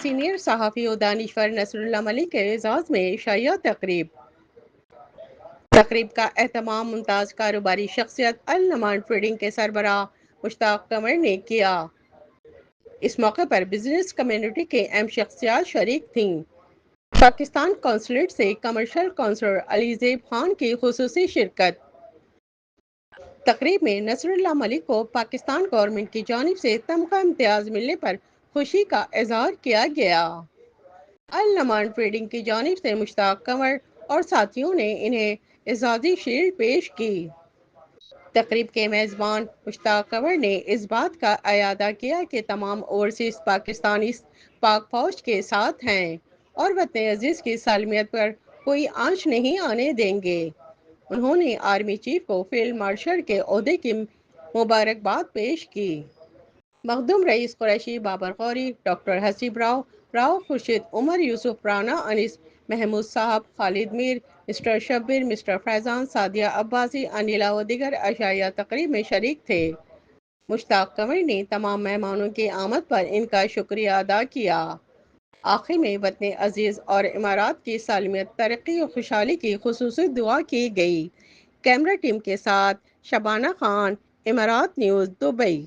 Senior صحافی و دانشور نصر اللہ ملک کے اعزاز میں عشائیہ تقریب کا اہتمام ممتاز کاروباری شخصیت النعمان ٹریڈنگ کے سربراہ مشتاق قمر نے کیا۔ اس موقع پر بزنس کمیونٹی کے اہم شخصیات شریک تھیں۔ پاکستان قونصلیٹ سے کمرشل کونسلر علی زیب خان کی خصوصی شرکت۔ تقریب میں نصر اللہ ملک کو پاکستان گورنمنٹ کی جانب سے تمغہ امتیاز ملنے پر خوشی کا اظہار کیا گیا۔ النعمان ٹریڈنگ کی جانب سے مشتاق قمر اور ساتھیوں نے انہیں اعزازی شیلڈ پیش کی۔ تقریب کے میزبان مشتاق قمر نے اس بات کا اعادہ کیا کہ تمام اوورسیز پاکستانی پاک فوج کے ساتھ ہیں اور وطن عزیز کی سالمیت پر کوئی آنچ نہیں آنے دیں گے۔ انہوں نے آرمی چیف کو فیلڈ مارشل کے عہدے کی مبارکباد پیش کی۔ مخدوم رئیس قریشی، بابر غوری، ڈاکٹر حسیب راؤ خورشید عمر، یوسف رانا، انیس محمود صاحب، خالد میر، مسٹر شبیر، مسٹر فیضان، سعدیہ عباسی، انیلا و دیگر عشائیہ تقریب میں شریک تھے۔ مشتاق قمر نے تمام مہمانوں کی آمد پر ان کا شکریہ ادا کیا۔ آخر میں وطن عزیز اور امارات کی سالمیت، ترقی و خوشحالی کی خصوصی دعا کی گئی۔ کیمرہ ٹیم کے ساتھ شبانہ خان، امارات نیوز، دبئی۔